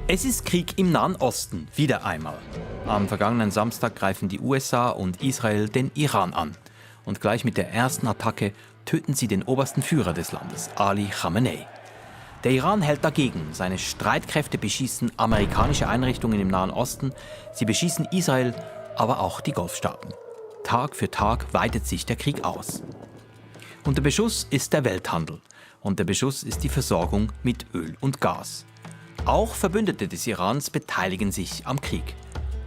Es ist Krieg im Nahen Osten, wieder einmal. Am vergangenen Samstag greifen die USA und Israel den Iran an. Und gleich mit der ersten Attacke töten sie den obersten Führer des Landes, Ali Khamenei. Der Iran hält dagegen. Seine Streitkräfte beschießen amerikanische Einrichtungen im Nahen Osten. Sie beschießen Israel, aber auch die Golfstaaten. Tag für Tag weitet sich der Krieg aus. Unter Beschuss ist der Welthandel. Unter Beschuss ist die Versorgung mit Öl und Gas. Auch Verbündete des Irans beteiligen sich am Krieg.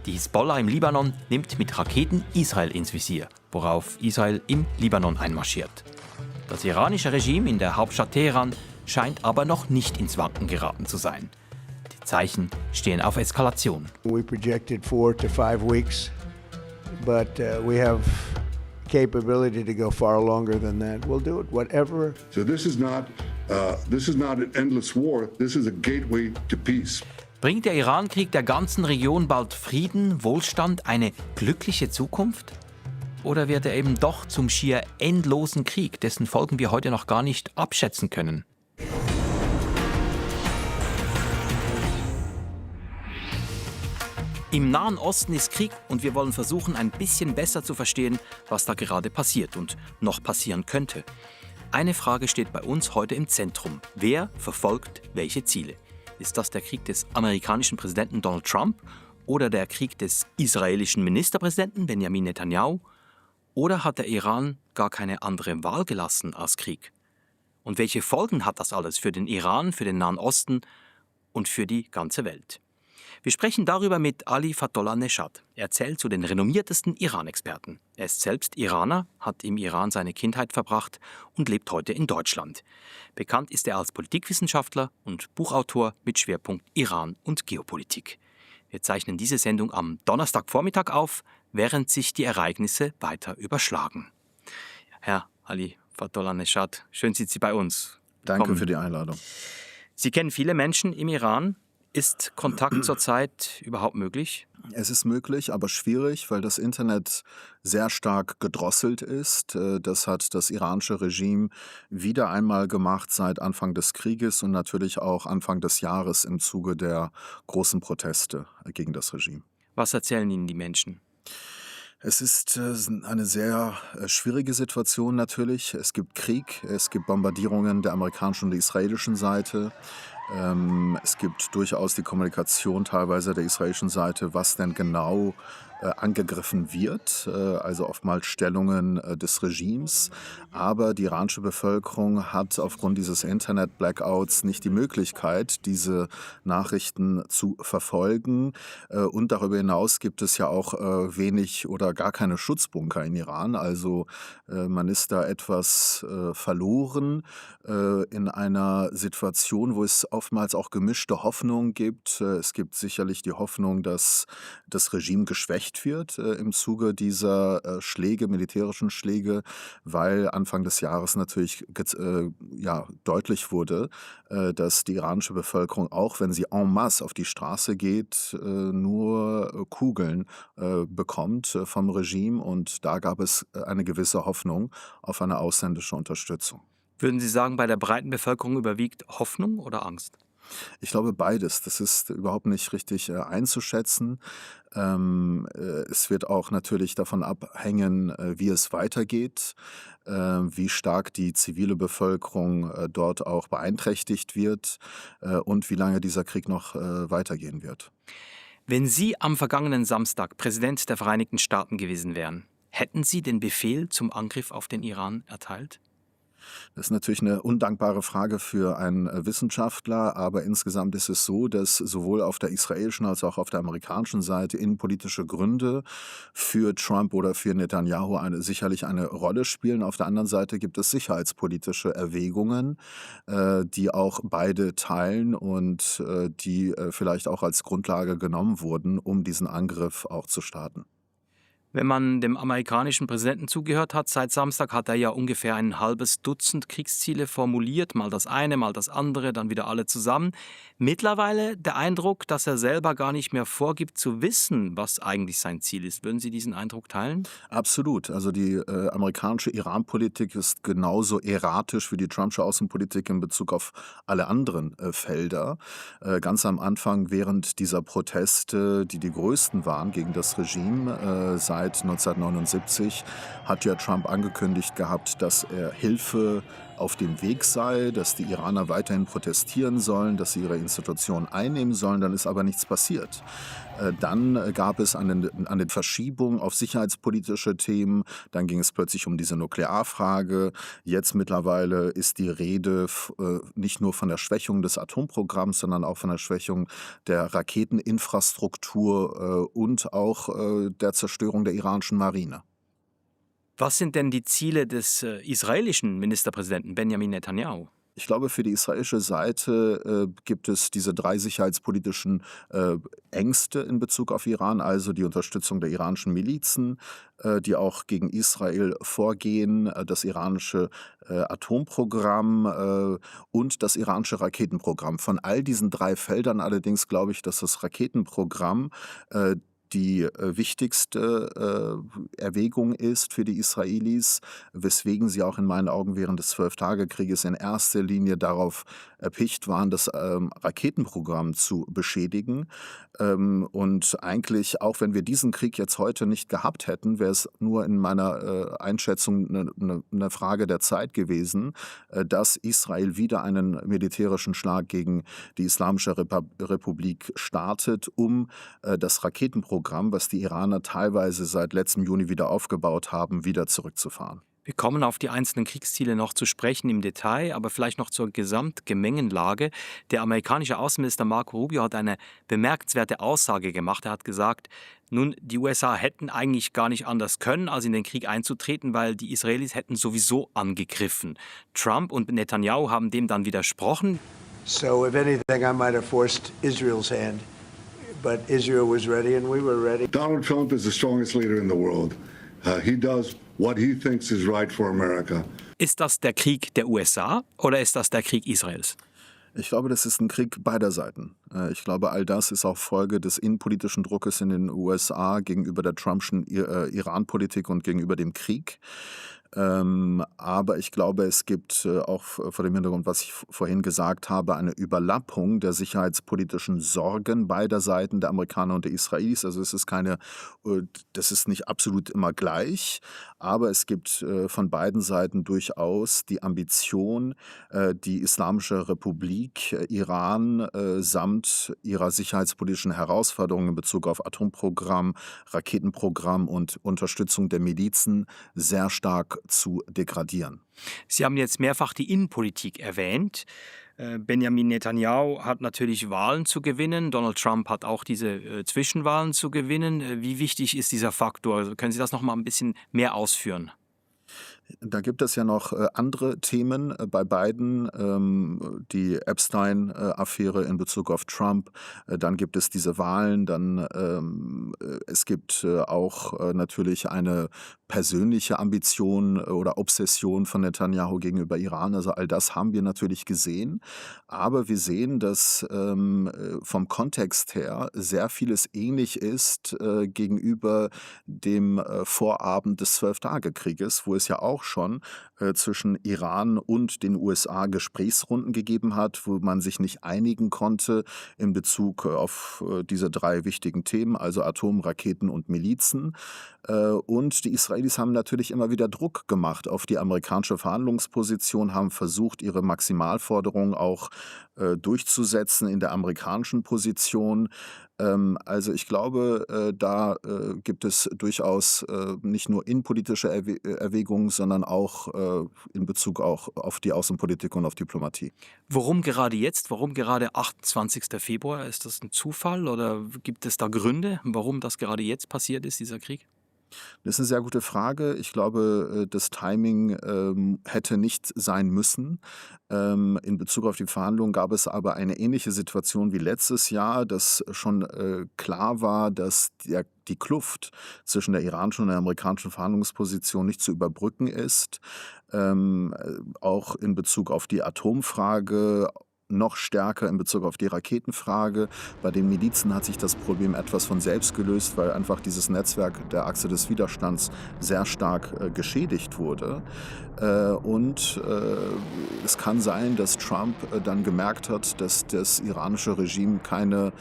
Die Hisbollah im Libanon nimmt mit Raketen Israel ins Visier, worauf Israel im Libanon einmarschiert. Das iranische Regime in der Hauptstadt Teheran scheint aber noch nicht ins Wanken geraten zu sein. Die Zeichen stehen auf Eskalation. We projected 4 to 5 weeks, but we have capability to go far longer than that. We'll do it, whatever. So this is not an endless war. This is a gateway to peace. Bringt der Iran-Krieg der ganzen Region bald Frieden, Wohlstand, eine glückliche Zukunft? Oder wird er eben doch zum schier endlosen Krieg, dessen Folgen wir heute noch gar nicht abschätzen können? Im Nahen Osten ist Krieg und wir wollen versuchen, ein bisschen besser zu verstehen, was da gerade passiert und noch passieren könnte. Eine Frage steht bei uns heute im Zentrum. Wer verfolgt welche Ziele? Ist das der Krieg des amerikanischen Präsidenten Donald Trump oder der Krieg des israelischen Ministerpräsidenten Benjamin Netanyahu? Oder hat der Iran gar keine andere Wahl gelassen als Krieg? Und welche Folgen hat das alles für den Iran, für den Nahen Osten und für die ganze Welt? Wir sprechen darüber mit Ali Fatollah Neshad. Er zählt zu den renommiertesten Iran-Experten. Er ist selbst Iraner, hat im Iran seine Kindheit verbracht und lebt heute in Deutschland. Bekannt ist er als Politikwissenschaftler und Buchautor mit Schwerpunkt Iran und Geopolitik. Wir zeichnen diese Sendung am Donnerstagvormittag auf, während sich die Ereignisse weiter überschlagen. Herr Ali Fatollah Neshad, schön sind Sie bei uns. Danke für die Einladung. Sie kennen viele Menschen im Iran. Ist Kontakt zurzeit überhaupt möglich? Es ist möglich, aber schwierig, weil das Internet sehr stark gedrosselt ist. Das hat das iranische Regime wieder einmal gemacht seit Anfang des Krieges und natürlich auch Anfang des Jahres im Zuge der großen Proteste gegen das Regime. Was erzählen Ihnen die Menschen? Es ist eine sehr schwierige Situation natürlich. Es gibt Krieg, es gibt Bombardierungen der amerikanischen und der israelischen Seite. Es gibt durchaus die Kommunikation teilweise der israelischen Seite, was denn genau angegriffen wird, also oftmals Stellungen des Regimes. Aber die iranische Bevölkerung hat aufgrund dieses Internet-Blackouts nicht die Möglichkeit, diese Nachrichten zu verfolgen. Und darüber hinaus gibt es ja auch wenig oder gar keine Schutzbunker in Iran. Also man ist da etwas verloren in einer Situation, wo es oftmals auch gemischte Hoffnungen gibt. Es gibt sicherlich die Hoffnung, dass das Regime geschwächt wird im Zuge dieser militärischen Schläge, weil Anfang des Jahres natürlich deutlich wurde, dass die iranische Bevölkerung, auch wenn sie en masse auf die Straße geht, nur Kugeln bekommt vom Regime, und da gab es eine gewisse Hoffnung auf eine ausländische Unterstützung. Würden Sie sagen, bei der breiten Bevölkerung überwiegt Hoffnung oder Angst? Ich glaube beides. Das ist überhaupt nicht richtig einzuschätzen. Es wird auch natürlich davon abhängen, wie es weitergeht, wie stark die zivile Bevölkerung dort auch beeinträchtigt wird und wie lange dieser Krieg noch weitergehen wird. Wenn Sie am vergangenen Samstag Präsident der Vereinigten Staaten gewesen wären, hätten Sie den Befehl zum Angriff auf den Iran erteilt? Das ist natürlich eine undankbare Frage für einen Wissenschaftler, aber insgesamt ist es so, dass sowohl auf der israelischen als auch auf der amerikanischen Seite innenpolitische Gründe für Trump oder für Netanyahu sicherlich eine Rolle spielen. Auf der anderen Seite gibt es sicherheitspolitische Erwägungen, die auch beide teilen und die vielleicht auch als Grundlage genommen wurden, um diesen Angriff auch zu starten. Wenn man dem amerikanischen Präsidenten zugehört hat, seit Samstag hat er ja ungefähr ein halbes Dutzend Kriegsziele formuliert, mal das eine, mal das andere, dann wieder alle zusammen. Mittlerweile der Eindruck, dass er selber gar nicht mehr vorgibt zu wissen, was eigentlich sein Ziel ist. Würden Sie diesen Eindruck teilen? Absolut. Also die amerikanische Iran-Politik ist genauso erratisch wie die Trumpsche Außenpolitik in Bezug auf alle anderen Felder. Ganz am Anfang während dieser Proteste, die die größten waren gegen das Regime seit 1979, hat ja Trump angekündigt gehabt, dass er Hilfe auf dem Weg sei, dass die Iraner weiterhin protestieren sollen, dass sie ihre Institutionen einnehmen sollen. Dann ist aber nichts passiert. Dann gab es eine Verschiebung auf sicherheitspolitische Themen. Dann ging es plötzlich um diese Nuklearfrage. Jetzt mittlerweile ist die Rede nicht nur von der Schwächung des Atomprogramms, sondern auch von der Schwächung der Raketeninfrastruktur und auch der Zerstörung der iranischen Marine. Was sind denn die Ziele des israelischen Ministerpräsidenten Benjamin Netanyahu? Ich glaube, für die israelische Seite gibt es diese 3 sicherheitspolitischen Ängste in Bezug auf Iran, also die Unterstützung der iranischen Milizen, die auch gegen Israel vorgehen, das iranische Atomprogramm und das iranische Raketenprogramm. Von all diesen 3 Feldern allerdings glaube ich, dass das Raketenprogramm die wichtigste Erwägung ist für die Israelis, weswegen sie auch in meinen Augen während des 12-Tage-Krieges in erster Linie darauf erpicht waren, das Raketenprogramm zu beschädigen. Und eigentlich, auch wenn wir diesen Krieg jetzt heute nicht gehabt hätten, wäre es nur in meiner Einschätzung eine Frage der Zeit gewesen, dass Israel wieder einen militärischen Schlag gegen die Islamische Republik startet, um das Raketenprogramm, was die Iraner teilweise seit letztem Juni wieder aufgebaut haben, wieder zurückzufahren. Wir kommen auf die einzelnen Kriegsziele noch zu sprechen im Detail, aber vielleicht noch zur Gesamtgemengenlage. Der amerikanische Außenminister Marco Rubio hat eine bemerkenswerte Aussage gemacht. Er hat gesagt, nun, die USA hätten eigentlich gar nicht anders können, als in den Krieg einzutreten, weil die Israelis hätten sowieso angegriffen. Trump und Netanyahu haben dem dann widersprochen. So, if anything, I might have forced Israel's hand, but Israel was ready and we were ready. Donald Trump is the strongest leader in the world. He does what he thinks is right for America. Ist das der Krieg der USA oder ist das der Krieg Israels? Ich glaube, das ist ein Krieg beider Seiten. Ich glaube, all das ist auch Folge des innenpolitischen Druckes in den USA gegenüber der Trumpschen Iran-Politik und gegenüber dem Krieg. Aber ich glaube, es gibt auch vor dem Hintergrund, was ich vorhin gesagt habe, eine Überlappung der sicherheitspolitischen Sorgen beider Seiten, der Amerikaner und der Israelis. Also das ist nicht absolut immer gleich, aber es gibt von beiden Seiten durchaus die Ambition, die Islamische Republik Iran samt ihrer sicherheitspolitischen Herausforderungen in Bezug auf Atomprogramm, Raketenprogramm und Unterstützung der Milizen sehr stark zu degradieren. Sie haben jetzt mehrfach die Innenpolitik erwähnt. Benjamin Netanyahu hat natürlich Wahlen zu gewinnen. Donald Trump hat auch diese Zwischenwahlen zu gewinnen. Wie wichtig ist dieser Faktor? Also können Sie das noch mal ein bisschen mehr ausführen? Da gibt es ja noch andere Themen bei beiden, die Epstein-Affäre in Bezug auf Trump, dann gibt es diese Wahlen, dann es gibt auch natürlich eine persönliche Ambition oder Obsession von Netanyahu gegenüber Iran. Also all das haben wir natürlich gesehen, aber wir sehen, dass vom Kontext her sehr vieles ähnlich ist gegenüber dem Vorabend des 12-Tage-Krieges, wo es ja auch schon zwischen Iran und den USA Gesprächsrunden gegeben hat, wo man sich nicht einigen konnte in Bezug auf diese 3 wichtigen Themen, also Atom, Raketen und Milizen. Und die Israelis haben natürlich immer wieder Druck gemacht auf die amerikanische Verhandlungsposition, haben versucht, ihre Maximalforderungen auch durchzusetzen in der amerikanischen Position. Also ich glaube, da gibt es durchaus nicht nur innenpolitische Erwägungen, sondern auch in Bezug auch auf die Außenpolitik und auf Diplomatie. Warum gerade jetzt? Warum gerade 28. Februar? Ist das ein Zufall oder gibt es da Gründe, warum das gerade jetzt passiert ist, dieser Krieg? Das ist eine sehr gute Frage. Ich glaube, das Timing hätte nicht sein müssen. In Bezug auf die Verhandlungen gab es aber eine ähnliche Situation wie letztes Jahr, dass schon klar war, dass die Kluft zwischen der iranischen und der amerikanischen Verhandlungsposition nicht zu überbrücken ist. Auch in Bezug auf die Atomfrage, noch stärker in Bezug auf die Raketenfrage. Bei den Milizen hat sich das Problem etwas von selbst gelöst, weil einfach dieses Netzwerk der Achse des Widerstands sehr stark geschädigt wurde. Es kann sein, dass Trump dann gemerkt hat, dass das iranische Regime keine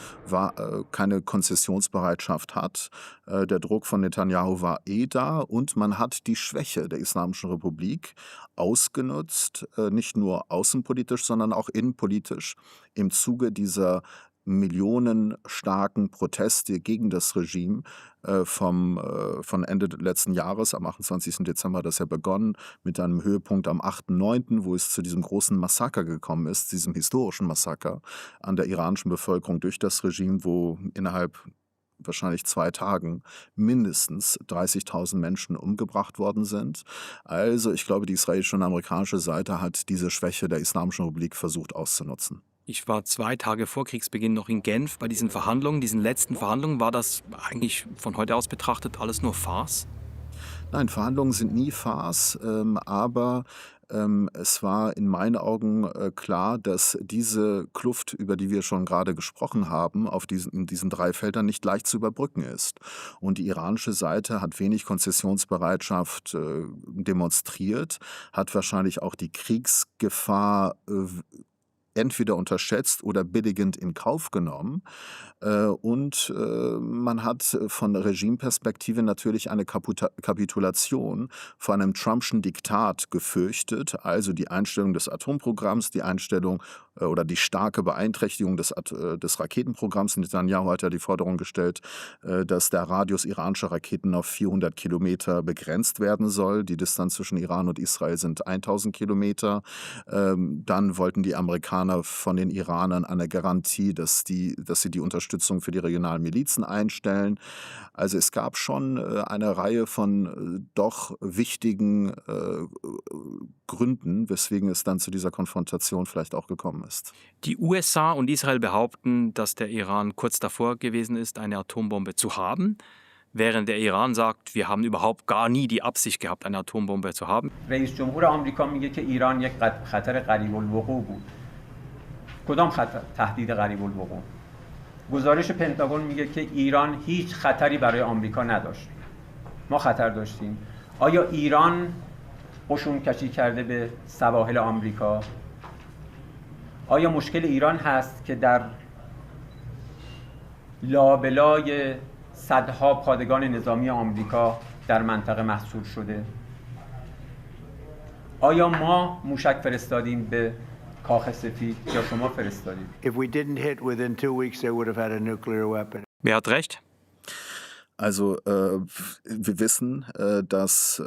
Konzessionsbereitschaft hat. Der Druck von Netanyahu war da und man hat die Schwäche der Islamischen Republik ausgenutzt, nicht nur außenpolitisch, sondern auch innenpolitisch im Zuge dieser millionenstarken Proteste gegen das Regime von Ende letzten Jahres. Am 28. Dezember hat das ja begonnen mit einem Höhepunkt am 8.9., wo es zu diesem großen Massaker gekommen ist, diesem historischen Massaker an der iranischen Bevölkerung durch das Regime, wo innerhalb wahrscheinlich 2 Tagen mindestens 30.000 Menschen umgebracht worden sind. Also ich glaube, die israelische und amerikanische Seite hat diese Schwäche der Islamischen Republik versucht auszunutzen. Ich war 2 Tage vor Kriegsbeginn noch in Genf bei diesen Verhandlungen, diesen letzten Verhandlungen. War das eigentlich von heute aus betrachtet alles nur Farce? Nein, Verhandlungen sind nie Farce, aber es war in meinen Augen klar, dass diese Kluft, über die wir schon gerade gesprochen haben, in diesen 3 Feldern nicht leicht zu überbrücken ist. Und die iranische Seite hat wenig Konzessionsbereitschaft demonstriert, hat wahrscheinlich auch die Kriegsgefahr entweder unterschätzt oder billigend in Kauf genommen. Man hat von Regimeperspektive natürlich eine Kapitulation vor einem Trumpschen Diktat gefürchtet, also die Einstellung des Atomprogramms, die Einstellung oder die starke Beeinträchtigung des Raketenprogramms. Netanyahu hat ja die Forderung gestellt, dass der Radius iranischer Raketen auf 400 Kilometer begrenzt werden soll. Die Distanz zwischen Iran und Israel sind 1000 Kilometer. Dann wollten die Amerikaner von den Iranern eine Garantie, dass sie die Unterstützung für die regionalen Milizen einstellen. Also es gab schon eine Reihe von doch wichtigen Gründen, weswegen es dann zu dieser Konfrontation vielleicht auch gekommen ist. Die USA und Israel behaupten, dass der Iran kurz davor gewesen ist, eine Atombombe zu haben, während der Iran sagt, wir haben überhaupt gar nie die Absicht gehabt, eine Atombombe zu haben. رئیس جمهور آمریکا میگه که ایران یک خطر قریب الوقوع بود. کدام خطر؟ تهدید قریب الوقوع. گزارش پنتاگون میگه که ایران هیچ خطری برای آمریکا نداشت. ما خطر داشتیم. آیا ایران قشون کشی کرده به سواحل آمریکا؟ آیا مشکل ایران هست که در لابلای صدها پادگان نظامی آمریکا در منطقه محصور شده؟ آیا ما موشک فرستادیم به کاخ سفید یا شما فرستادید؟ If we didn't hit within 2 weeks, they would have had a nuclear weapon. Wer hat recht? Also wir wissen, dass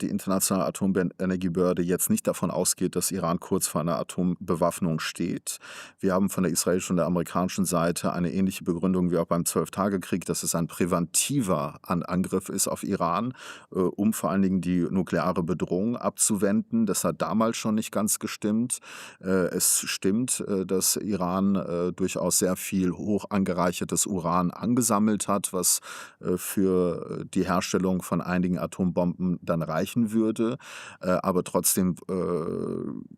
die Internationale Atomenergiebehörde jetzt nicht davon ausgeht, dass Iran kurz vor einer Atombewaffnung steht. Wir haben von der israelischen und der amerikanischen Seite eine ähnliche Begründung wie auch beim 12-Tage-Krieg, dass es ein präventiver Angriff ist auf Iran, um vor allen Dingen die nukleare Bedrohung abzuwenden. Das hat damals schon nicht ganz gestimmt. Es stimmt, dass Iran durchaus sehr viel hoch angereichertes Uran angesammelt hat, was für die Herstellung von einigen Atombomben dann reichen würde. Aber trotzdem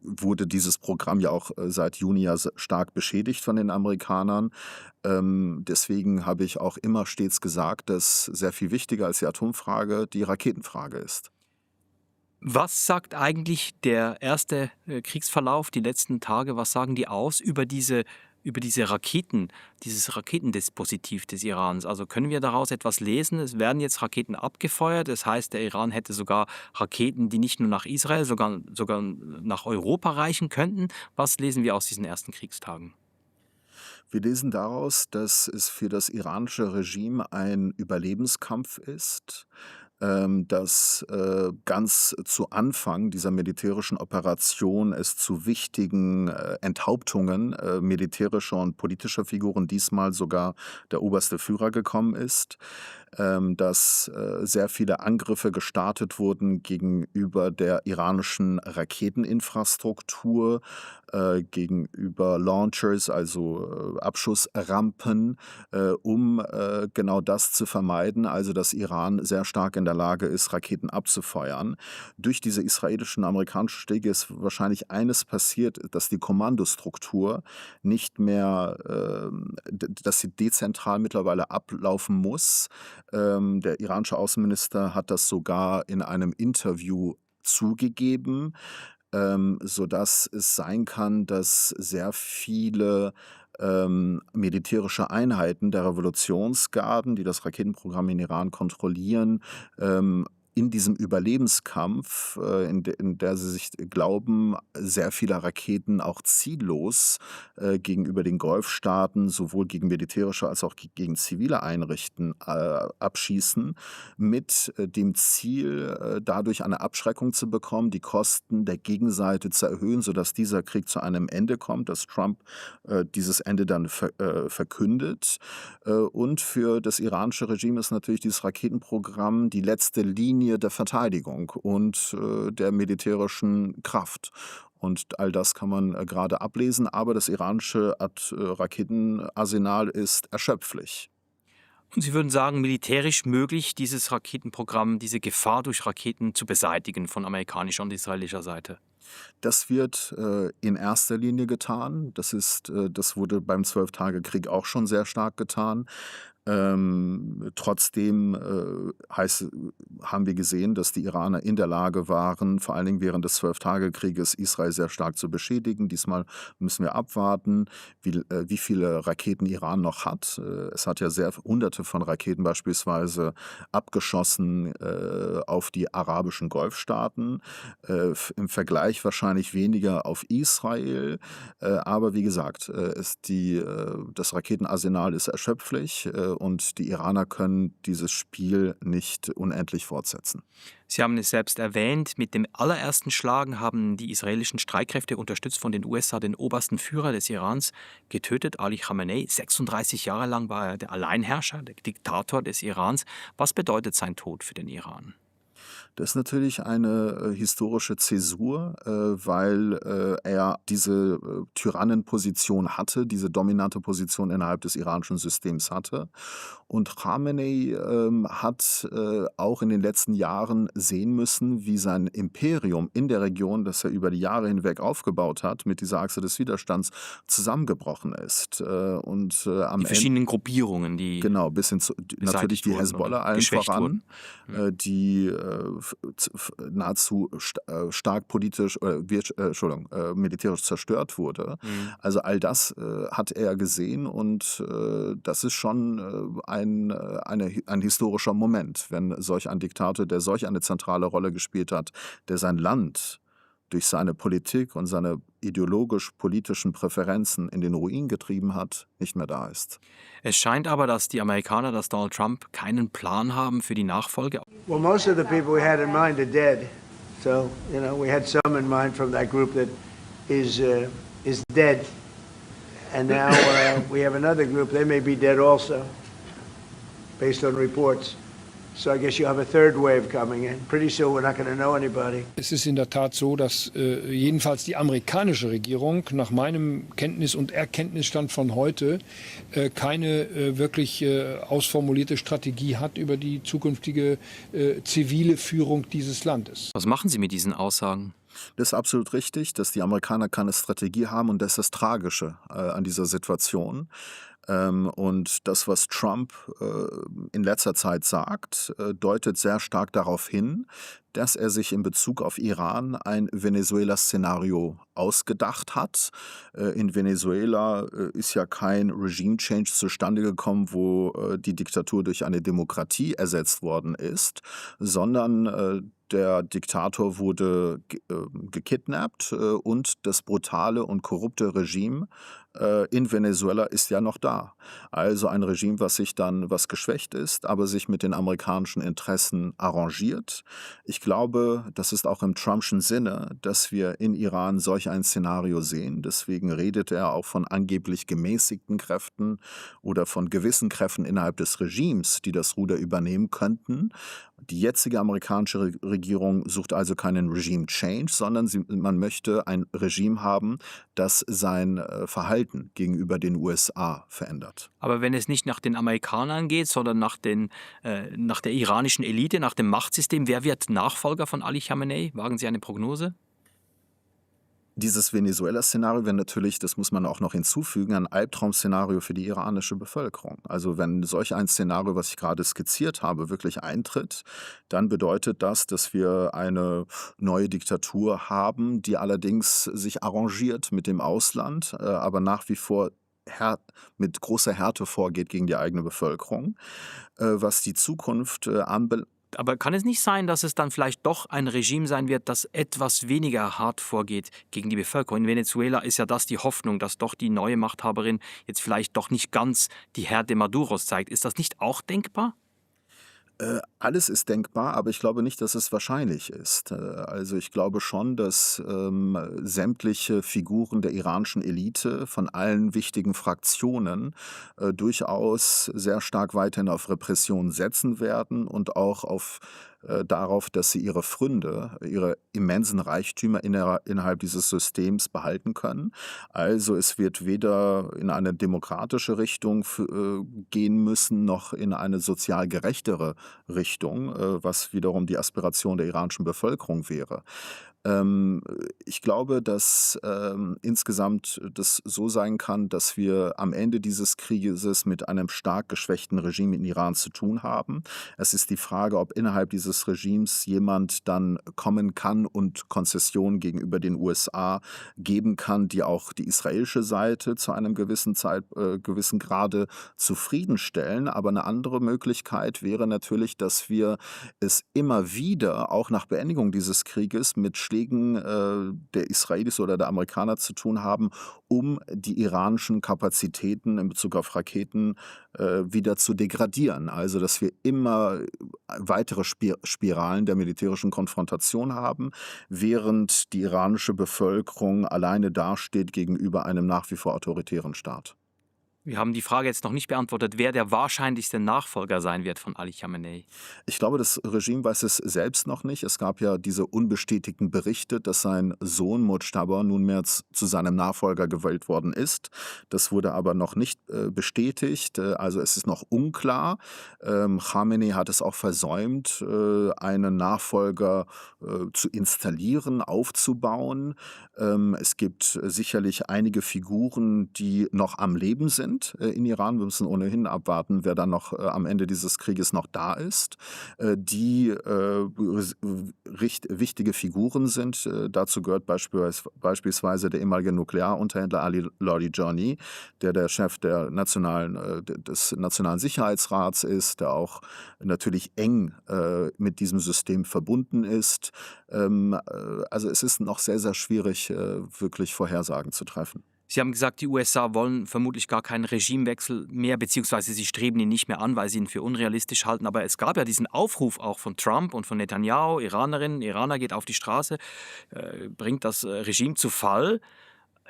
wurde dieses Programm ja auch seit Juni ja stark beschädigt von den Amerikanern. Deswegen habe ich auch immer stets gesagt, dass sehr viel wichtiger als die Atomfrage die Raketenfrage ist. Was sagt eigentlich der erste Kriegsverlauf, die letzten Tage, was sagen die aus über diese Raketen, dieses Raketendispositiv des Irans? Also können wir daraus etwas lesen? Es werden jetzt Raketen abgefeuert. Das heißt, der Iran hätte sogar Raketen, die nicht nur nach Israel, sogar nach Europa reichen könnten. Was lesen wir aus diesen ersten Kriegstagen? Wir lesen daraus, dass es für das iranische Regime ein Überlebenskampf ist. dass ganz zu Anfang dieser militärischen Operation es zu wichtigen Enthauptungen militärischer und politischer Figuren, diesmal sogar der oberste Führer, gekommen ist, dass sehr viele Angriffe gestartet wurden gegenüber der iranischen Raketeninfrastruktur, gegenüber Launchers, also Abschussrampen, um genau das zu vermeiden, also dass Iran sehr stark in der Lage ist, Raketen abzufeuern. Durch diese israelischen und amerikanischen Schläge ist wahrscheinlich eines passiert, dass die Kommandostruktur nicht mehr, dass sie dezentral mittlerweile ablaufen muss. Der iranische Außenminister hat das sogar in einem Interview zugegeben, sodass es sein kann, dass sehr viele militärische Einheiten der Revolutionsgarden, die das Raketenprogramm in Iran kontrollieren, in diesem Überlebenskampf, in der sie sich glauben, sehr viele Raketen auch ziellos gegenüber den Golfstaaten, sowohl gegen militärische als auch gegen zivile Einrichten abschießen, mit dem Ziel, dadurch eine Abschreckung zu bekommen, die Kosten der Gegenseite zu erhöhen, sodass dieser Krieg zu einem Ende kommt, dass Trump dieses Ende dann verkündet. Und für das iranische Regime ist natürlich dieses Raketenprogramm die letzte Linie der Verteidigung und der militärischen Kraft. Und all das kann man gerade ablesen, aber das iranische Raketenarsenal ist erschöpflich. Und Sie würden sagen, militärisch möglich, dieses Raketenprogramm, diese Gefahr durch Raketen zu beseitigen von amerikanischer und israelischer Seite? Das wird in erster Linie getan. Das wurde beim 12-Tage-Krieg auch schon sehr stark getan. Trotzdem haben wir gesehen, dass die Iraner in der Lage waren, vor allen Dingen während des 12-Tage-Krieges Israel sehr stark zu beschädigen. Diesmal müssen wir abwarten, wie viele Raketen Iran noch hat. Es hat ja Hunderte von Raketen beispielsweise abgeschossen auf die arabischen Golfstaaten. Im Vergleich wahrscheinlich weniger auf Israel. Aber wie gesagt, das Raketenarsenal ist erschöpflich. Und die Iraner können dieses Spiel nicht unendlich fortsetzen. Sie haben es selbst erwähnt, mit dem allerersten Schlagen haben die israelischen Streitkräfte, unterstützt von den USA, den obersten Führer des Irans getötet, Ali Khamenei. 36 Jahre lang war er der Alleinherrscher, der Diktator des Irans. Was bedeutet sein Tod für den Iran? Das ist natürlich eine historische Zäsur, weil er diese Tyrannenposition hatte, diese dominante Position innerhalb des iranischen Systems hatte. Und Khamenei hat auch in den letzten Jahren sehen müssen, wie sein Imperium in der Region, das er über die Jahre hinweg aufgebaut hat, mit dieser Achse des Widerstands zusammengebrochen ist. Am die verschiedenen Gruppierungen, die genau, bis hin zu natürlich die Hezbollah allen voran, die nahezu stark politisch oder militärisch zerstört wurde. Also all das hat er gesehen und das ist schon ein historischer Moment, wenn solch ein Diktator, der solch eine zentrale Rolle gespielt hat, der sein Land durch seine Politik und seine ideologisch-politischen Präferenzen in den Ruin getrieben hat, nicht mehr da ist. Es scheint aber, dass die Amerikaner, dass Donald Trump keinen Plan haben für die Nachfolge. Well, most of the people we had in mind are dead. So, we had some in mind from that group that is dead. And now we have another group, they may be dead also, based on reports. So I guess you have a third wave coming in. Pretty soon we're not going to know anybody. Es ist in der Tat so, dass jedenfalls die amerikanische Regierung nach meinem Kenntnis- und Erkenntnisstand von heute keine wirklich ausformulierte Strategie hat über die zukünftige zivile Führung dieses Landes. Was machen Sie mit diesen Aussagen? Das ist absolut richtig, dass die Amerikaner keine Strategie haben und das ist das Tragische an dieser Situation. Und das, was Trump in letzter Zeit sagt, deutet sehr stark darauf hin, dass er sich in Bezug auf Iran ein Venezuela-Szenario ausgedacht hat. In Venezuela ist ja kein Regime-Change zustande gekommen, wo die Diktatur durch eine Demokratie ersetzt worden ist, sondern der Diktator wurde gekidnappt und das brutale und korrupte Regime in Venezuela ist ja noch da. Also ein Regime, was geschwächt ist, aber sich mit den amerikanischen Interessen arrangiert. Ich glaube, das ist auch im Trumpschen Sinne, dass wir in Iran solch ein Szenario sehen. Deswegen redet er auch von angeblich gemäßigten Kräften oder von gewissen Kräften innerhalb des Regimes, die das Ruder übernehmen könnten. Die jetzige amerikanische Regierung sucht also keinen Regime-Change, sondern man möchte ein Regime haben, das sein Verhalten gegenüber den USA verändert. Aber wenn es nicht nach den Amerikanern geht, sondern nach der iranischen Elite, nach dem Machtsystem, wer wird Nachfolger von Ali Khamenei? Wagen Sie eine Prognose? Dieses Venezuela-Szenario wäre natürlich, das muss man auch noch hinzufügen, ein Albtraum-Szenario für die iranische Bevölkerung. Also wenn solch ein Szenario, was ich gerade skizziert habe, wirklich eintritt, dann bedeutet das, dass wir eine neue Diktatur haben, die allerdings sich arrangiert mit dem Ausland, aber nach wie vor mit großer Härte vorgeht gegen die eigene Bevölkerung. Was die Zukunft anbelangt, Aber kann es nicht sein, dass es dann vielleicht doch ein Regime sein wird, das etwas weniger hart vorgeht gegen die Bevölkerung? In Venezuela ist ja das die Hoffnung, dass doch die neue Machthaberin jetzt vielleicht doch nicht ganz die Härte Maduros zeigt. Ist das nicht auch denkbar? Alles ist denkbar, aber ich glaube nicht, dass es wahrscheinlich ist. Also ich glaube schon, dass sämtliche Figuren der iranischen Elite von allen wichtigen Fraktionen durchaus sehr stark weiterhin auf Repression setzen werden und auch darauf, dass sie ihre Pfründe, ihre immensen Reichtümer innerhalb dieses Systems behalten können. Also es wird weder in eine demokratische Richtung gehen müssen, noch in eine sozial gerechtere Richtung, was wiederum die Aspiration der iranischen Bevölkerung wäre. Ich glaube, dass insgesamt das so sein kann, dass wir am Ende dieses Krieges mit einem stark geschwächten Regime in Iran zu tun haben. Es ist die Frage, ob innerhalb dieses Regimes jemand dann kommen kann und Konzessionen gegenüber den USA geben kann, die auch die israelische Seite zu einem gewissen Grade zufriedenstellen. Aber eine andere Möglichkeit wäre natürlich, dass wir es immer wieder, auch nach Beendigung dieses Krieges, mit Schlägen der Israelis oder der Amerikaner zu tun haben, um die iranischen Kapazitäten in Bezug auf Raketen wieder zu degradieren. Also dass wir immer weitere Spiralen der militärischen Konfrontation haben, während die iranische Bevölkerung alleine dasteht gegenüber einem nach wie vor autoritären Staat. Wir haben die Frage jetzt noch nicht beantwortet, wer der wahrscheinlichste Nachfolger sein wird von Ali Khamenei. Ich glaube, das Regime weiß es selbst noch nicht. Es gab ja diese unbestätigten Berichte, dass sein Sohn Mojtaba nunmehr zu seinem Nachfolger gewählt worden ist. Das wurde aber noch nicht bestätigt. Also es ist noch unklar. Khamenei hat es auch versäumt, einen Nachfolger zu installieren, aufzubauen. Es gibt sicherlich einige Figuren, die noch am Leben sind in Iran. Wir müssen ohnehin abwarten, wer dann noch am Ende dieses Krieges noch da ist, die wichtige Figuren sind. Dazu gehört beispielsweise der ehemalige Nuklearunterhändler Ali Larijani, der Chef des Nationalen Sicherheitsrats ist, der auch natürlich eng mit diesem System verbunden ist. Also es ist noch sehr, sehr schwierig, wirklich Vorhersagen zu treffen. Sie haben gesagt, die USA wollen vermutlich gar keinen Regimewechsel mehr, beziehungsweise sie streben ihn nicht mehr an, weil sie ihn für unrealistisch halten. Aber es gab ja diesen Aufruf auch von Trump und von Netanyahu, Iranerinnen, Iraner geht auf die Straße, bringt das Regime zu Fall.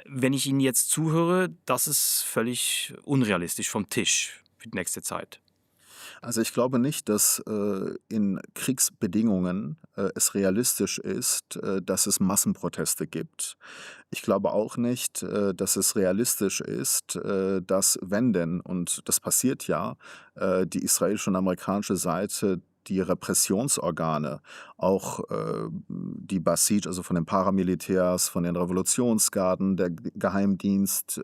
Wenn ich Ihnen jetzt zuhöre, das ist völlig unrealistisch vom Tisch für die nächste Zeit. Also ich glaube nicht, dass in Kriegsbedingungen es realistisch ist, dass es Massenproteste gibt. Ich glaube auch nicht, dass es realistisch ist, dass wenn denn, und das passiert ja, die israelische und amerikanische Seite die Repressionsorgane, auch die Basij, also von den Paramilitärs, von den Revolutionsgarden, der Geheimdienst,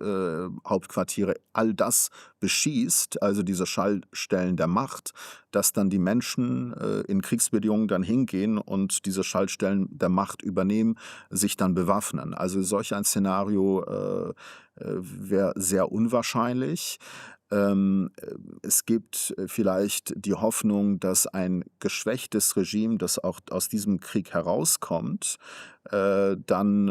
Hauptquartiere, all das beschießt, also diese Schaltstellen der Macht, dass dann die Menschen in Kriegsbedingungen dann hingehen und diese Schaltstellen der Macht übernehmen, sich dann bewaffnen. Also solch ein Szenario wäre sehr unwahrscheinlich. Es gibt vielleicht die Hoffnung, dass ein geschwächtes Regime, das auch aus diesem Krieg herauskommt, dann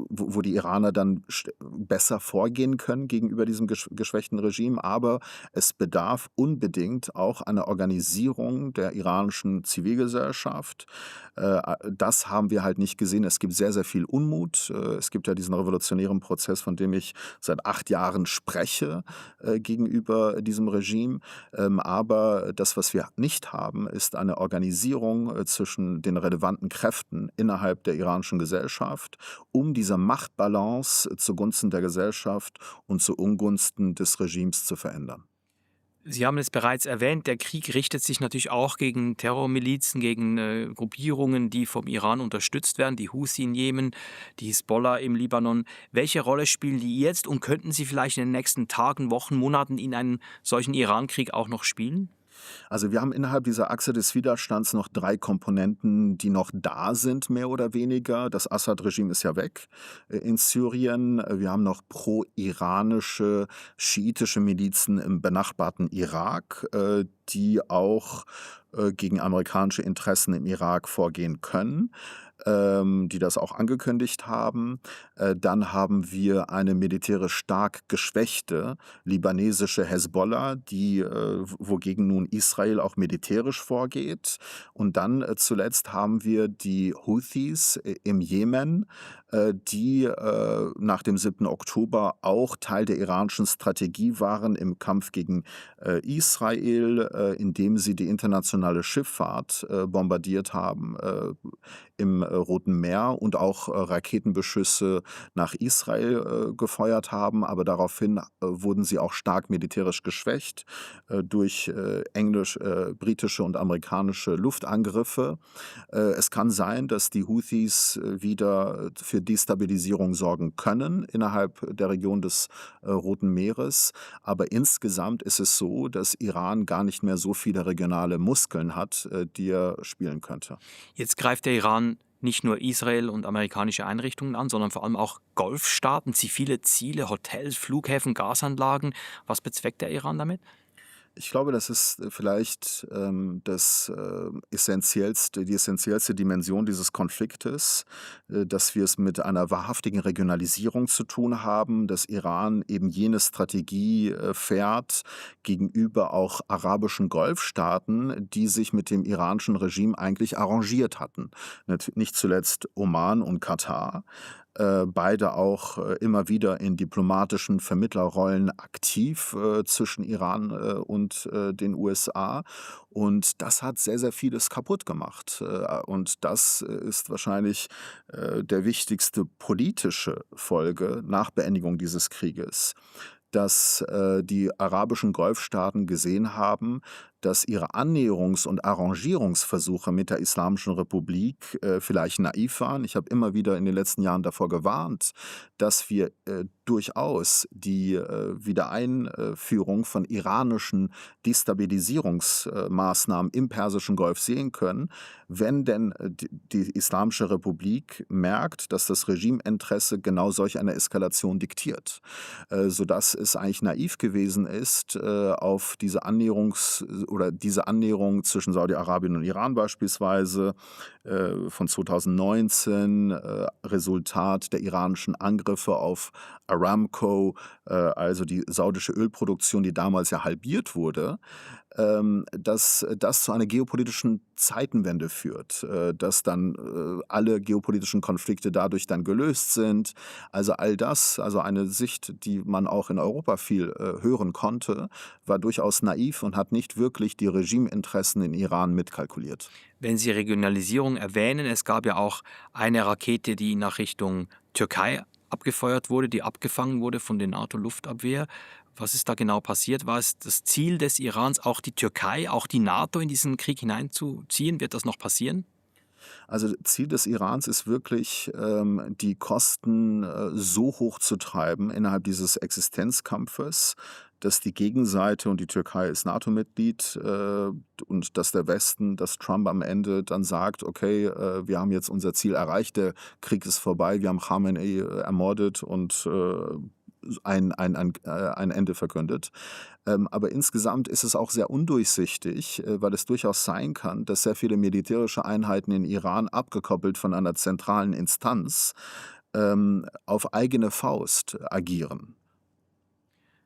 wo die Iraner dann besser vorgehen können gegenüber diesem geschwächten Regime. Aber es bedarf unbedingt auch einer Organisierung der iranischen Zivilgesellschaft. Das haben wir halt nicht gesehen. Es gibt sehr, sehr viel Unmut. Es gibt ja diesen revolutionären Prozess, von dem ich seit 8 Jahren spreche gegenüber diesem Regime. Aber das, was wir nicht haben, ist eine Organisierung zwischen den relevanten Kräften innerhalb der iranischen Gesellschaft, um diese Machtbalance zugunsten der Gesellschaft und zu Ungunsten des Regimes zu verändern. Sie haben es bereits erwähnt, der Krieg richtet sich natürlich auch gegen Terrormilizen, gegen Gruppierungen, die vom Iran unterstützt werden, die Houthi in Jemen, die Hisbollah im Libanon. Welche Rolle spielen die jetzt und könnten sie vielleicht in den nächsten Tagen, Wochen, Monaten in einen solchen Irankrieg auch noch spielen? Also wir haben innerhalb dieser Achse des Widerstands noch 3 Komponenten, die noch da sind, mehr oder weniger. Das Assad-Regime ist ja weg in Syrien. Wir haben noch pro-iranische, schiitische Milizen im benachbarten Irak, die auch gegen amerikanische Interessen im Irak vorgehen können, die das auch angekündigt haben. Dann haben wir eine militärisch stark geschwächte libanesische Hezbollah, wogegen nun Israel auch militärisch vorgeht. Und dann zuletzt haben wir die Houthis im Jemen, die nach dem 7. Oktober auch Teil der iranischen Strategie waren im Kampf gegen Israel, indem sie die internationale Schifffahrt bombardiert haben im Roten Meer und auch Raketenbeschüsse nach Israel gefeuert haben. Aber daraufhin wurden sie auch stark militärisch geschwächt durch britische und amerikanische Luftangriffe. Es kann sein, dass die Houthis wieder für Destabilisierung sorgen können innerhalb der Region des Roten Meeres. Aber insgesamt ist es so, dass Iran gar nicht mehr so viele regionale Muskeln hat, die er spielen könnte. Jetzt greift der Iran nicht nur Israel und amerikanische Einrichtungen an, sondern vor allem auch Golfstaaten, zivile Ziele, Hotels, Flughäfen, Gasanlagen. Was bezweckt der Iran damit? Ich glaube, das ist vielleicht die essentiellste Dimension dieses Konfliktes, dass wir es mit einer wahrhaftigen Regionalisierung zu tun haben, dass Iran eben jene Strategie fährt gegenüber auch arabischen Golfstaaten, die sich mit dem iranischen Regime eigentlich arrangiert hatten. Nicht zuletzt Oman und Katar. Beide auch immer wieder in diplomatischen Vermittlerrollen aktiv zwischen Iran und den USA. Und das hat sehr, sehr vieles kaputt gemacht. Und das ist wahrscheinlich der wichtigste politische Folge nach Beendigung dieses Krieges, dass die arabischen Golfstaaten gesehen haben, dass ihre Annäherungs- und Arrangierungsversuche mit der Islamischen Republik vielleicht naiv waren. Ich habe immer wieder in den letzten Jahren davor gewarnt, dass wir durchaus die Wiedereinführung von iranischen Destabilisierungsmaßnahmen im Persischen Golf sehen können, wenn denn die Islamische Republik merkt, dass das Regimeinteresse genau solch eine Eskalation diktiert, sodass es eigentlich naiv gewesen ist, auf diese diese Annäherung zwischen Saudi-Arabien und Iran beispielsweise von 2019, Resultat der iranischen Angriffe auf Aramco, also die saudische Ölproduktion, die damals ja halbiert wurde, dass das zu einer geopolitischen Zeitenwende führt, dass dann alle geopolitischen Konflikte dadurch dann gelöst sind. Also all das, also eine Sicht, die man auch in Europa viel hören konnte, war durchaus naiv und hat nicht wirklich die Regimeinteressen in Iran mitkalkuliert. Wenn Sie Regionalisierung erwähnen, es gab ja auch eine Rakete, die nach Richtung Türkei abgefeuert wurde, die abgefangen wurde von der NATO-Luftabwehr. Was ist da genau passiert? War es das Ziel des Irans, auch die Türkei, auch die NATO in diesen Krieg hineinzuziehen? Wird das noch passieren? Also Ziel des Irans ist wirklich, die Kosten so hoch zu treiben innerhalb dieses Existenzkampfes, dass die Gegenseite, und die Türkei ist NATO-Mitglied, und dass der Westen, dass Trump am Ende dann sagt, okay, wir haben jetzt unser Ziel erreicht, der Krieg ist vorbei, wir haben Khamenei ermordet und ein Ende verkündet. Aber insgesamt ist es auch sehr undurchsichtig, weil es durchaus sein kann, dass sehr viele militärische Einheiten in Iran, abgekoppelt von einer zentralen Instanz, auf eigene Faust agieren.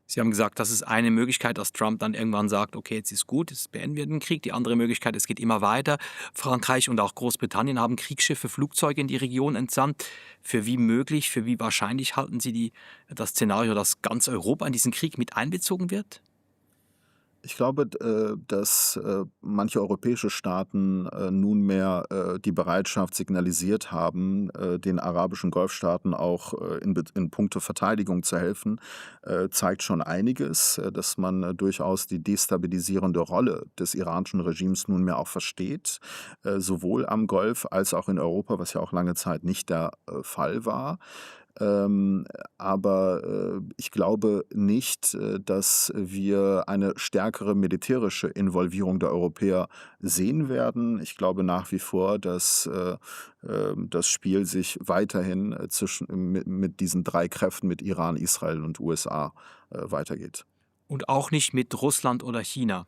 Sie haben gesagt, das ist eine Möglichkeit, dass Trump dann irgendwann sagt, okay, jetzt ist gut, jetzt beenden wir den Krieg. Die andere Möglichkeit, es geht immer weiter. Frankreich und auch Großbritannien haben Kriegsschiffe, Flugzeuge in die Region entsandt. Für wie möglich, für wie wahrscheinlich halten Sie das Szenario, dass ganz Europa in diesen Krieg mit einbezogen wird? Ich glaube, dass manche europäische Staaten nunmehr die Bereitschaft signalisiert haben, den arabischen Golfstaaten auch in puncto Verteidigung zu helfen, zeigt schon einiges, dass man durchaus die destabilisierende Rolle des iranischen Regimes nunmehr auch versteht, sowohl am Golf als auch in Europa, was ja auch lange Zeit nicht der Fall war. Aber ich glaube nicht, dass wir eine stärkere militärische Involvierung der Europäer sehen werden. Ich glaube nach wie vor, dass das Spiel sich weiterhin mit diesen drei Kräften, mit Iran, Israel und USA, weitergeht. Und auch nicht mit Russland oder China.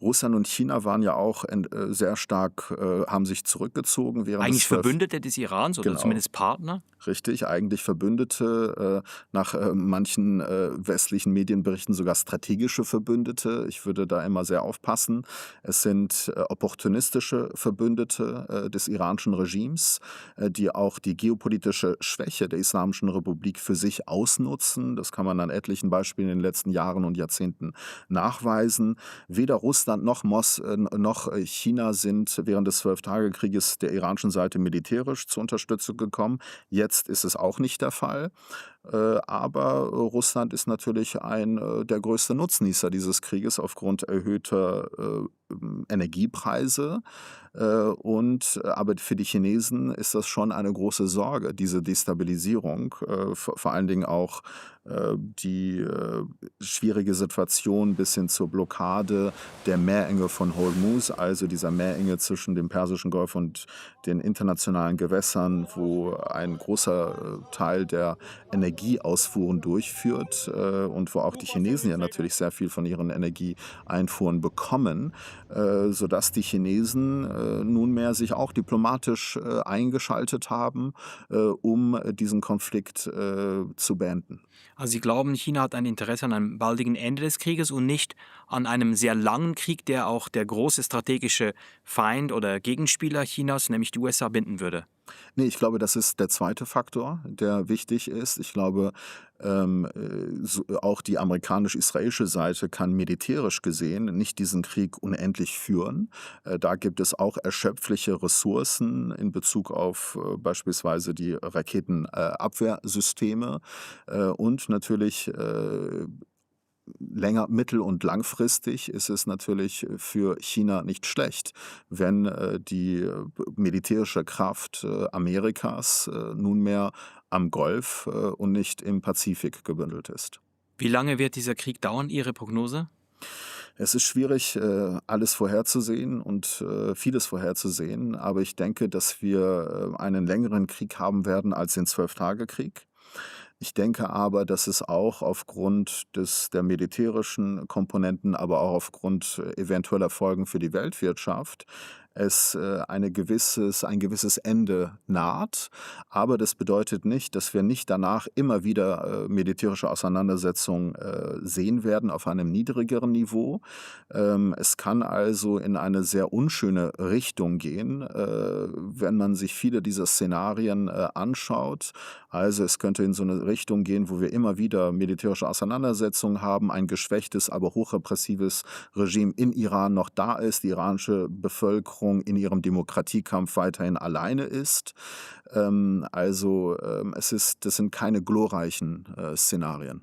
Russland und China waren ja auch sehr stark, haben sich zurückgezogen während Eigentlich des Zwölf- Verbündete des Irans oder Genau. zumindest Partner? Richtig, eigentlich Verbündete, nach manchen westlichen Medienberichten sogar strategische Verbündete. Ich würde da immer sehr aufpassen. Es sind opportunistische Verbündete des iranischen Regimes, die auch die geopolitische Schwäche der Islamischen Republik für sich ausnutzen. Das kann man an etlichen Beispielen in den letzten Jahren und Jahrzehnten nachweisen. Weder Russland noch China sind während des Zwölftagekrieges der iranischen Seite militärisch zur Unterstützung gekommen. Jetzt ist es auch nicht der Fall. Aber Russland ist natürlich der größte Nutznießer dieses Krieges aufgrund erhöhter Energiepreise. Aber für die Chinesen ist das schon eine große Sorge, diese Destabilisierung, vor allen Dingen auch die schwierige Situation bis hin zur Blockade der Meerenge von Hormuz, also dieser Meerenge zwischen dem Persischen Golf und den internationalen Gewässern, wo ein großer Teil der Energieausfuhren durchführt und wo auch die Chinesen ja natürlich sehr viel von ihren Energieeinfuhren bekommen, sodass die Chinesen nunmehr sich auch diplomatisch eingeschaltet haben, um diesen Konflikt zu beenden. Also Sie glauben, China hat ein Interesse an einem baldigen Ende des Krieges und nicht an einem sehr langen Krieg, der auch der große strategische Feind oder Gegenspieler Chinas, nämlich die USA, binden würde? Nee, ich glaube, das ist der zweite Faktor, der wichtig ist. Ich glaube, auch die amerikanisch-israelische Seite kann militärisch gesehen nicht diesen Krieg unendlich führen. Da gibt es auch erschöpfliche Ressourcen in Bezug auf beispielsweise die Raketenabwehrsysteme und natürlich mittel- und langfristig ist es natürlich für China nicht schlecht, wenn die militärische Kraft Amerikas nunmehr am Golf und nicht im Pazifik gebündelt ist. Wie lange wird dieser Krieg dauern, Ihre Prognose? Es ist schwierig, alles vorherzusehen und vieles vorherzusehen, aber ich denke, dass wir einen längeren Krieg haben werden als den Zwölftagekrieg. Ich denke aber, dass es auch aufgrund der militärischen Komponenten, aber auch aufgrund eventueller Folgen für die Weltwirtschaft ein gewisses Ende naht. Aber das bedeutet nicht, dass wir nicht danach immer wieder militärische Auseinandersetzungen sehen werden auf einem niedrigeren Niveau. Es kann also in eine sehr unschöne Richtung gehen, wenn man sich viele dieser Szenarien anschaut. Also es könnte in so eine Richtung gehen, wo wir immer wieder militärische Auseinandersetzungen haben, ein geschwächtes, aber hochrepressives Regime in Iran noch da ist, die iranische Bevölkerung in ihrem Demokratiekampf weiterhin alleine ist. Das sind keine glorreichen Szenarien.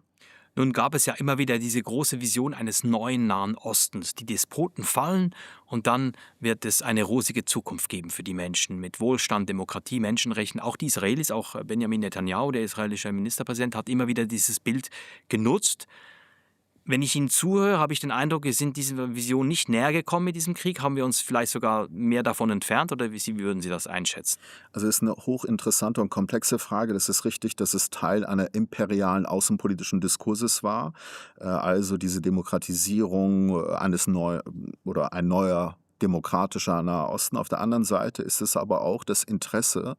Nun gab es ja immer wieder diese große Vision eines neuen Nahen Ostens. Die Despoten fallen und dann wird es eine rosige Zukunft geben für die Menschen mit Wohlstand, Demokratie, Menschenrechten. Auch die Israelis, auch Benjamin Netanyahu, der israelische Ministerpräsident, hat immer wieder dieses Bild genutzt. Wenn ich Ihnen zuhöre, habe ich den Eindruck, wir sind dieser Vision nicht näher gekommen mit diesem Krieg. Haben wir uns vielleicht sogar mehr davon entfernt oder wie würden Sie das einschätzen? Also es ist eine hochinteressante und komplexe Frage. Das ist richtig, dass es Teil einer imperialen außenpolitischen Diskurses war. Also diese Demokratisierung ein neuer demokratischer Nahe Osten. Auf der anderen Seite ist es aber auch das Interesse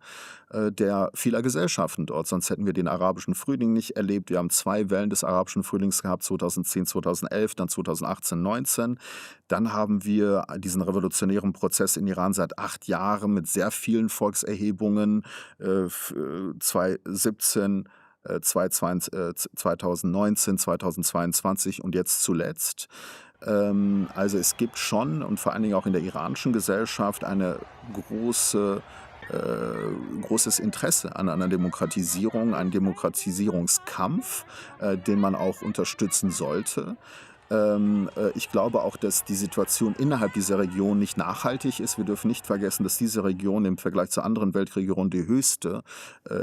der vieler Gesellschaften dort. Sonst hätten wir den arabischen Frühling nicht erlebt. Wir haben 2 Wellen des arabischen Frühlings gehabt, 2010, 2011, dann 2018, 19. Dann haben wir diesen revolutionären Prozess in Iran seit 8 Jahren mit sehr vielen Volkserhebungen, 2017, 2019, 2022 und jetzt zuletzt. Also es gibt schon und vor allen Dingen auch in der iranischen Gesellschaft eine großes Interesse an einer Demokratisierung, einen Demokratisierungskampf, den man auch unterstützen sollte. Ich glaube auch, dass die Situation innerhalb dieser Region nicht nachhaltig ist. Wir dürfen nicht vergessen, dass diese Region im Vergleich zu anderen Weltregionen die höchste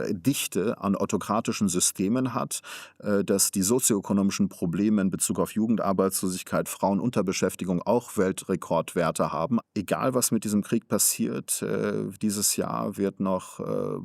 Dichte an autokratischen Systemen hat, dass die sozioökonomischen Probleme in Bezug auf Jugendarbeitslosigkeit, Frauenunterbeschäftigung auch Weltrekordwerte haben. Egal, was mit diesem Krieg passiert, dieses Jahr wird noch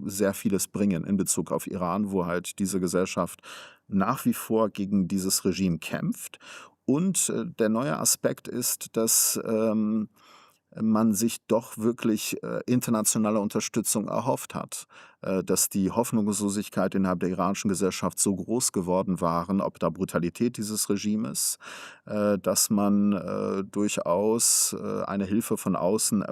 sehr vieles bringen in Bezug auf Iran, wo halt diese Gesellschaft nach wie vor gegen dieses Regime kämpft. Und der neue Aspekt ist, dass man sich doch wirklich internationale Unterstützung erhofft hat, dass die Hoffnungslosigkeit innerhalb der iranischen Gesellschaft so groß geworden waren, ob der Brutalität dieses Regimes, dass man durchaus eine Hilfe von außen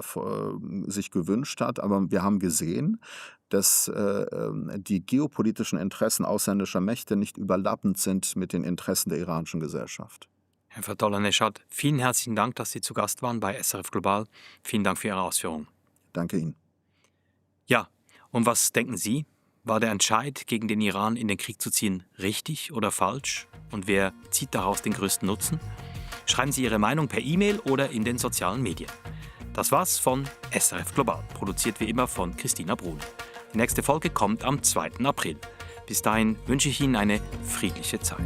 sich gewünscht hat. Aber wir haben gesehen, dass die geopolitischen Interessen ausländischer Mächte nicht überlappend sind mit den Interessen der iranischen Gesellschaft. Herr Fadollah Neshad, vielen herzlichen Dank, dass Sie zu Gast waren bei SRF Global. Vielen Dank für Ihre Ausführungen. Danke Ihnen. Ja, und was denken Sie? War der Entscheid, gegen den Iran in den Krieg zu ziehen, richtig oder falsch? Und wer zieht daraus den größten Nutzen? Schreiben Sie Ihre Meinung per E-Mail oder in den sozialen Medien. Das war's von SRF Global, produziert wie immer von Christina Brun. Die nächste Folge kommt am 2. April. Bis dahin wünsche ich Ihnen eine friedliche Zeit.